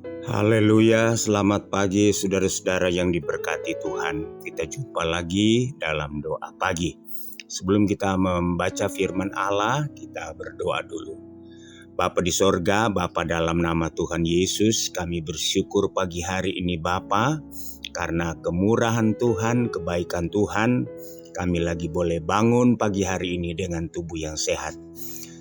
Haleluya, selamat pagi saudara-saudara yang diberkati Tuhan. Kita jumpa lagi dalam doa pagi. Sebelum kita membaca firman Allah, kita berdoa dulu. Bapa di sorga, Bapa dalam nama Tuhan Yesus, kami bersyukur pagi hari ini Bapa, karena kemurahan Tuhan, kebaikan Tuhan, kami lagi boleh bangun pagi hari ini dengan tubuh yang sehat.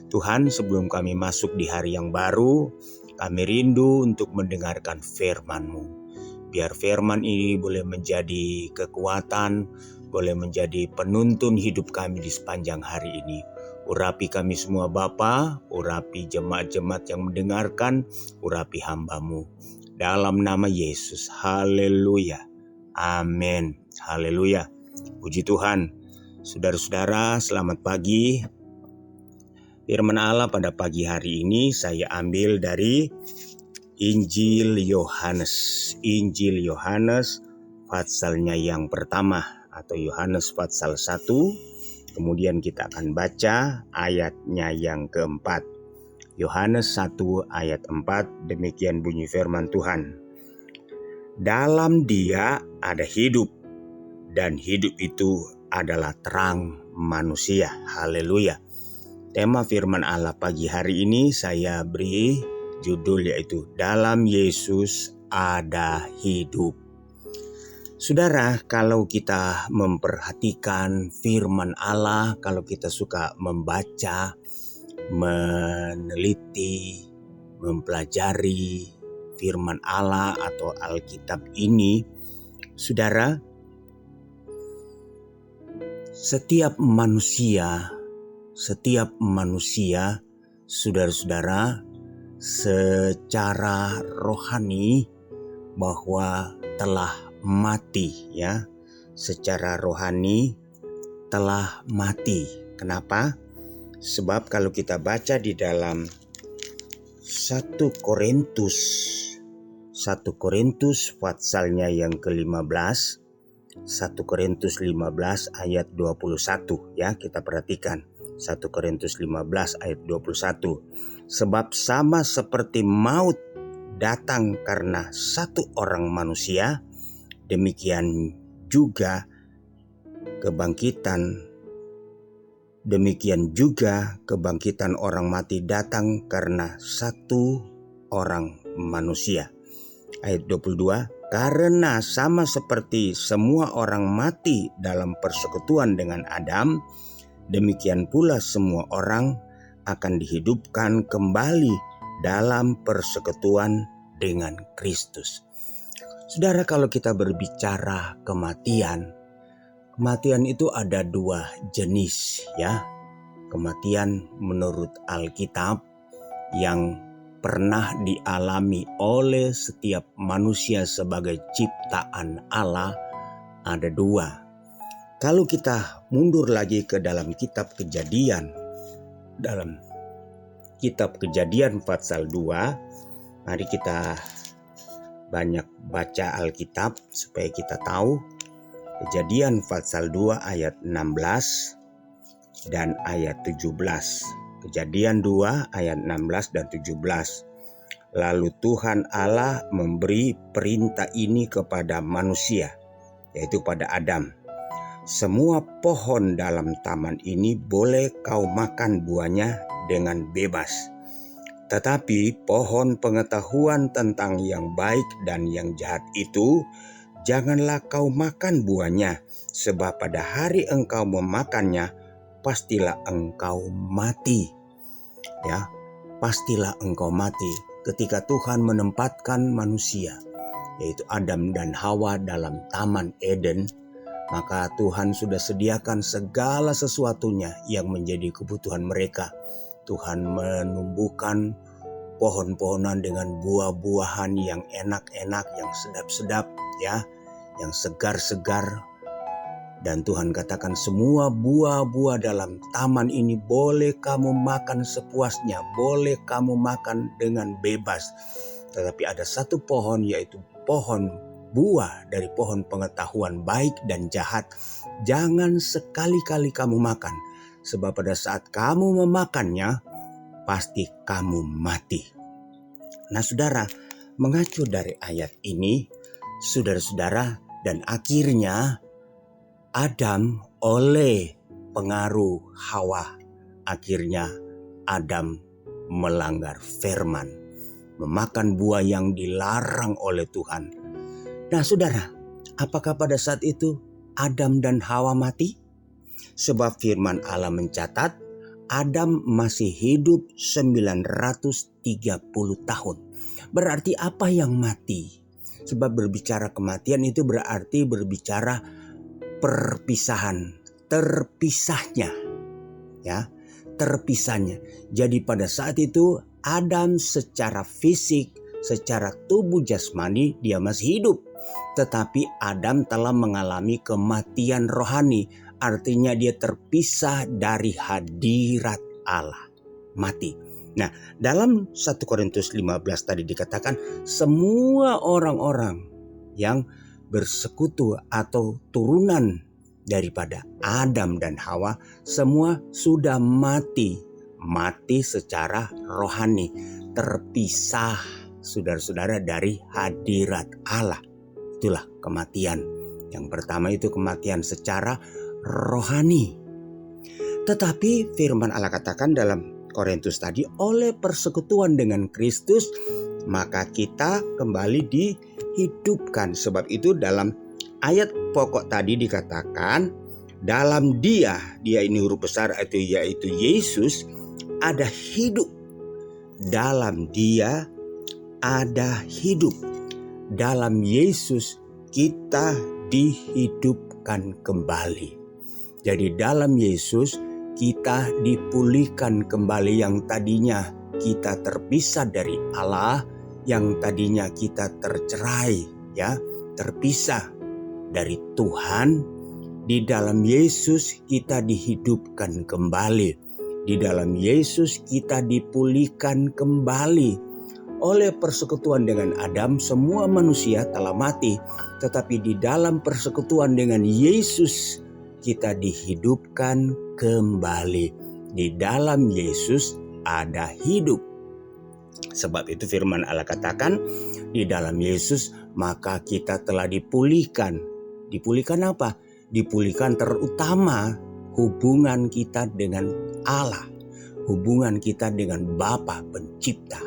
Tuhan, sebelum kami masuk di hari yang baru, kami rindu untuk mendengarkan firman-Mu. Biar firman ini boleh menjadi kekuatan, boleh menjadi penuntun hidup kami di sepanjang hari ini. Urapi kami semua Bapa, urapi jemaat-jemaat yang mendengarkan, urapi hamba-Mu. Dalam nama Yesus, haleluya, amin, haleluya. Puji Tuhan. Saudara-saudara, selamat pagi. Firman Allah pada pagi hari ini saya ambil dari Injil Yohanes patsalnya yang pertama atau Yohanes pasal 1. Kemudian kita akan baca ayatnya yang keempat. Yohanes 1 ayat 4, demikian bunyi firman Tuhan. Dalam Dia ada hidup, dan hidup itu adalah terang manusia. Haleluya. Tema firman Allah pagi hari ini saya beri judul yaitu Dalam Yesus ada hidup. Saudara, kalau kita memperhatikan firman Allah, kalau kita suka membaca, meneliti, mempelajari firman Allah atau Alkitab ini, saudara, setiap manusia, saudara-saudara, secara rohani bahwa telah mati, ya. Secara rohani telah mati. Kenapa? Sebab kalau kita baca di dalam 1 Korintus patsalnya yang ke-15, 1 Korintus 15 ayat 21, ya, kita perhatikan. 1 Korintus 15 ayat 21. Sebab sama seperti maut datang karena satu orang manusia, demikian juga kebangkitan orang mati datang karena satu orang manusia. Ayat 22, karena sama seperti semua orang mati dalam persekutuan dengan Adam, demikian pula semua orang akan dihidupkan kembali dalam persekutuan dengan Kristus. Saudara, kalau kita berbicara kematian itu ada dua jenis, ya. Kematian menurut Alkitab yang pernah dialami oleh setiap manusia sebagai ciptaan Allah ada dua. Kalau kita mundur lagi ke dalam kitab Kejadian pasal 2, mari kita banyak baca Alkitab supaya kita tahu. Kejadian pasal 2 ayat 16 dan ayat 17. Kejadian 2 ayat 16 dan 17. Lalu Tuhan Allah memberi perintah ini kepada manusia, yaitu pada Adam. Semua pohon dalam taman ini boleh kau makan buahnya dengan bebas. Tetapi pohon pengetahuan tentang yang baik dan yang jahat itu, janganlah kau makan buahnya, sebab pada hari engkau memakannya, pastilah engkau mati. Ya, pastilah engkau mati. Ketika Tuhan menempatkan manusia, yaitu Adam dan Hawa dalam Taman Eden, maka Tuhan sudah sediakan segala sesuatunya yang menjadi kebutuhan mereka. Tuhan menumbuhkan pohon-pohonan dengan buah-buahan yang enak-enak, yang sedap-sedap, ya, yang segar-segar. Dan Tuhan katakan semua buah-buah dalam taman ini boleh kamu makan sepuasnya, boleh kamu makan dengan bebas. Tetapi ada satu pohon, yaitu pohon buah dari pohon pengetahuan baik dan jahat. Jangan sekali-kali kamu makan, sebab pada saat kamu memakannya, pasti kamu mati. Nah saudara, mengacu dari ayat ini, saudara-saudara, dan akhirnya Adam oleh pengaruh Hawa, akhirnya Adam melanggar firman, memakan buah yang dilarang oleh Tuhan. Nah saudara, apakah pada saat itu Adam dan Hawa mati? Sebab firman Allah mencatat Adam masih hidup 930 tahun. Berarti apa yang mati? Sebab berbicara kematian itu berarti berbicara perpisahan, terpisahnya. Ya, terpisahnya. Jadi pada saat itu Adam secara fisik, secara tubuh jasmani dia masih hidup. Tetapi Adam telah mengalami kematian rohani. Artinya dia terpisah dari hadirat Allah. Mati. Nah, dalam 1 Korintus 15 tadi dikatakan semua orang-orang yang bersekutu atau turunan daripada Adam dan Hawa semua sudah mati. Mati secara rohani. Terpisah saudara-saudara dari hadirat Allah. Itulah kematian. Yang pertama itu kematian secara rohani. Tetapi firman Allah katakan dalam Korintus tadi, oleh persekutuan dengan Kristus maka kita kembali dihidupkan. Sebab itu dalam ayat pokok tadi dikatakan dalam dia ini huruf besar yaitu Yesus, ada hidup. Dalam dia ada hidup. Dalam Yesus kita dihidupkan kembali. Jadi dalam Yesus kita dipulihkan kembali, yang tadinya kita terpisah dari Allah, yang tadinya kita tercerai, terpisah dari Tuhan. Di dalam Yesus kita dihidupkan kembali. Di dalam Yesus kita dipulihkan kembali. Oleh persekutuan dengan Adam semua manusia telah mati, tetapi di dalam persekutuan dengan Yesus kita dihidupkan kembali. Di dalam Yesus ada hidup. Sebab itu firman Allah katakan di dalam Yesus maka kita telah dipulihkan. Dipulihkan apa? Dipulihkan terutama hubungan kita dengan Allah. Hubungan kita dengan Bapa Pencipta.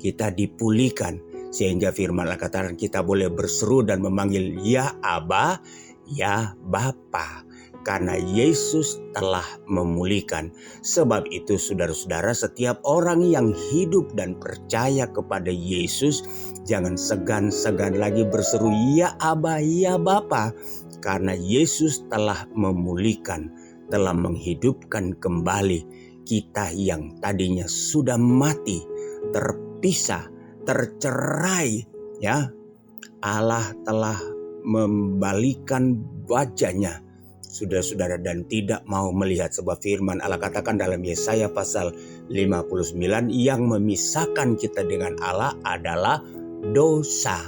Kita dipulihkan sehingga firman Allah katakan kita boleh berseru dan memanggil ya Aba, ya Bapa. Karena Yesus telah memulihkan. Sebab itu saudara-saudara, setiap orang yang hidup dan percaya kepada Yesus jangan segan-segan lagi berseru ya Aba, ya Bapa. Karena Yesus telah memulihkan, telah menghidupkan kembali kita yang tadinya sudah mati, terpisah, tercerai. Allah telah membalikan wajahnya, saudara-saudara, dan tidak mau melihat. Sebab firman Allah katakan dalam Yesaya pasal 59, yang memisahkan kita dengan Allah adalah dosa.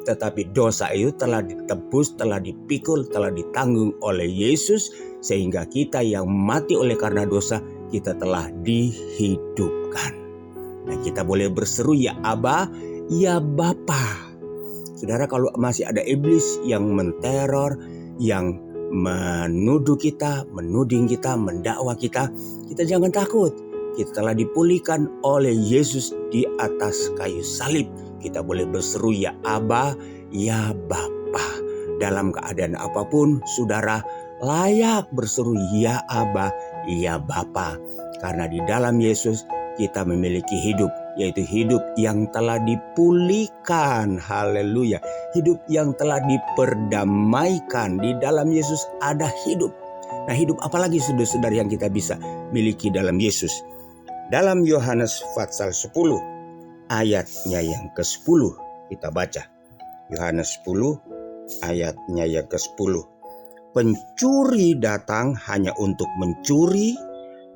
Tetapi dosa itu telah ditebus, telah dipikul, telah ditanggung oleh Yesus, sehingga kita yang mati oleh karena dosa kita telah dihidupkan. Nah, kita boleh berseru ya Aba, ya Bapa. Saudara, kalau masih ada iblis yang menteror, yang menuduh kita, menuding kita, mendakwa kita, kita jangan takut. Kita telah dipulihkan oleh Yesus di atas kayu salib. Kita boleh berseru ya Aba, ya Bapa. Dalam keadaan apapun, saudara layak berseru ya Aba, ya Bapa. Karena di dalam Yesus kita memiliki hidup, yaitu hidup yang telah dipulihkan. Haleluya. Hidup yang telah diperdamaikan. Di dalam Yesus ada hidup. Nah, hidup apalagi saudara-saudara yang kita bisa miliki dalam Yesus? Dalam Yohanes pasal 10 ayatnya yang ke-10 kita baca. Yohanes 10 ayatnya yang ke-10. Pencuri datang hanya untuk mencuri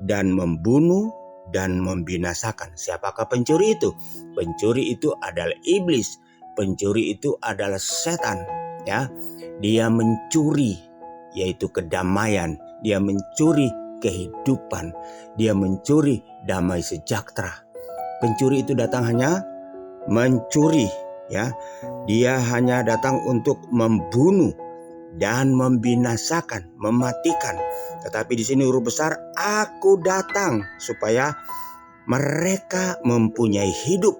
dan membunuh dan membinasakan. Siapakah pencuri itu? Pencuri itu adalah iblis. Pencuri itu adalah setan. Dia mencuri, yaitu kedamaian. Dia mencuri kehidupan. Dia mencuri damai sejahtera. Pencuri itu datang hanya mencuri, Ya, dia hanya datang untuk membunuh dan membinasakan, mematikan. Tetapi di sini huruf besar, aku datang supaya mereka mempunyai hidup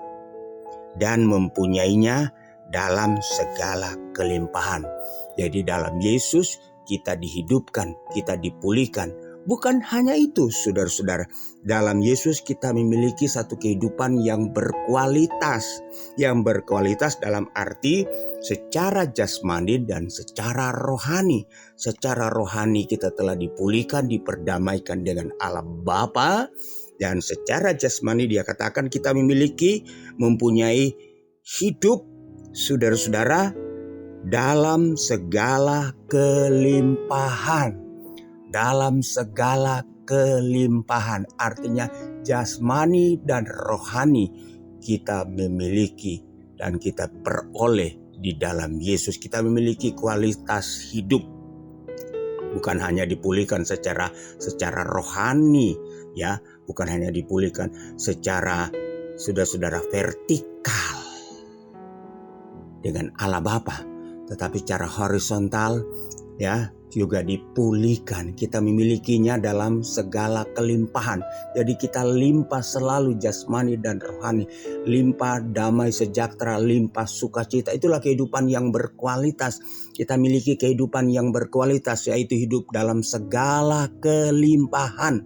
dan mempunyainya dalam segala kelimpahan. Jadi dalam Yesus kita dihidupkan, kita dipulihkan. Bukan hanya itu, saudara-saudara. Dalam Yesus kita memiliki satu kehidupan yang berkualitas. Yang berkualitas dalam arti secara jasmani dan secara rohani. Secara rohani kita telah dipulihkan, diperdamaikan dengan Allah Bapa. Dan secara jasmani dia katakan kita mempunyai hidup, saudara-saudara, dalam segala kelimpahan. Dalam segala kelimpahan, artinya jasmani dan rohani kita memiliki dan kita peroleh di dalam Yesus. Kita memiliki kualitas hidup, bukan hanya dipulihkan secara rohani, ya, bukan hanya dipulihkan secara saudara-saudara vertikal dengan Allah Bapa, tetapi secara horizontal, ya, juga dipulihkan. Kita memilikinya dalam segala kelimpahan. Jadi kita limpah selalu jasmani dan rohani. Limpah damai sejahtera, limpah sukacita. Itulah kehidupan yang berkualitas. Kita miliki kehidupan yang berkualitas, yaitu hidup dalam segala kelimpahan.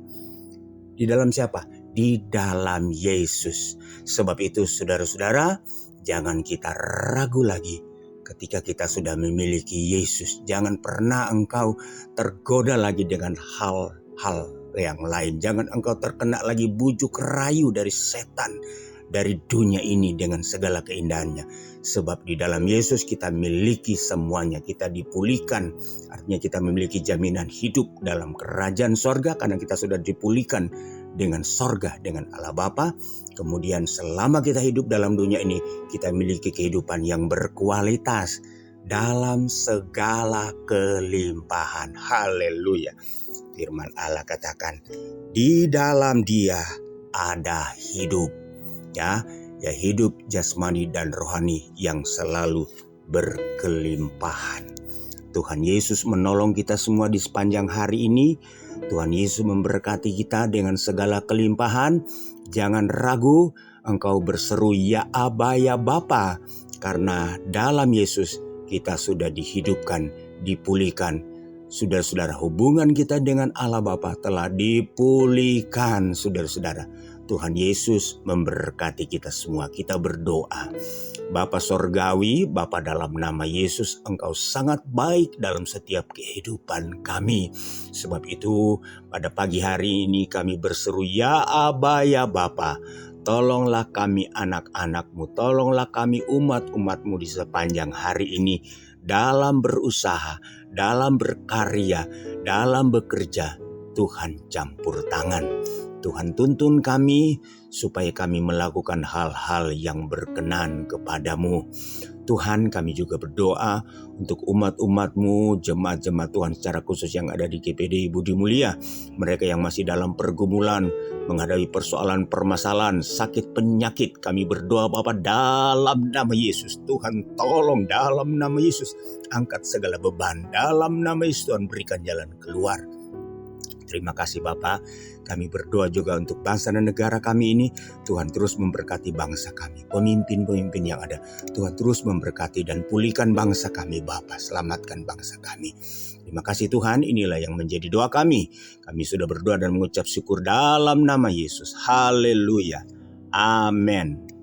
Di dalam siapa? Di dalam Yesus. Sebab itu saudara-saudara, jangan kita ragu lagi. Ketika kita sudah memiliki Yesus, jangan pernah engkau tergoda lagi dengan hal-hal yang lain. Jangan engkau terkena lagi bujuk rayu dari setan, dari dunia ini dengan segala keindahannya. Sebab di dalam Yesus kita miliki semuanya. Kita dipulihkan, artinya kita memiliki jaminan hidup dalam kerajaan sorga karena kita sudah dipulihkan dengan sorga, dengan Allah Bapa. Kemudian selama kita hidup dalam dunia ini, kita memiliki kehidupan yang berkualitas dalam segala kelimpahan. Haleluya. Firman Allah katakan, di dalam Dia ada hidup. Ya hidup jasmani dan rohani yang selalu berkelimpahan. Tuhan Yesus menolong kita semua di sepanjang hari ini. Tuhan Yesus memberkati kita dengan segala kelimpahan. Jangan ragu, engkau berseru ya Aba ya Bapa, karena dalam Yesus kita sudah dihidupkan, dipulihkan. Saudara-saudara, hubungan kita dengan Allah Bapa telah dipulihkan, saudara-saudara. Tuhan Yesus memberkati kita semua. Kita berdoa. Bapa Sorgawi, Bapa dalam nama Yesus, Engkau sangat baik dalam setiap kehidupan kami. Sebab itu pada pagi hari ini kami berseru ya Aba ya Bapa. Tolonglah kami anak-anak-Mu, tolonglah kami umat-umat-Mu di sepanjang hari ini. Dalam berusaha, dalam berkarya, dalam bekerja, Tuhan campur tangan. Tuhan tuntun kami supaya kami melakukan hal-hal yang berkenan kepadamu. Tuhan, kami juga berdoa untuk umat-umat-Mu, jemaat-jemaat Tuhan secara khusus yang ada di GPD Budi Mulia. Mereka yang masih dalam pergumulan, menghadapi persoalan permasalahan, sakit penyakit. Kami berdoa Bapa dalam nama Yesus. Tuhan tolong dalam nama Yesus. Angkat segala beban. Dalam nama Yesus Tuhan berikan jalan keluar. Terima kasih Bapa. Kami berdoa juga untuk bangsa dan negara kami ini. Tuhan terus memberkati bangsa kami. Pemimpin-pemimpin yang ada. Tuhan terus memberkati dan pulihkan bangsa kami Bapa. Selamatkan bangsa kami. Terima kasih Tuhan. Inilah yang menjadi doa kami. Kami sudah berdoa dan mengucap syukur dalam nama Yesus. Haleluya. Amin.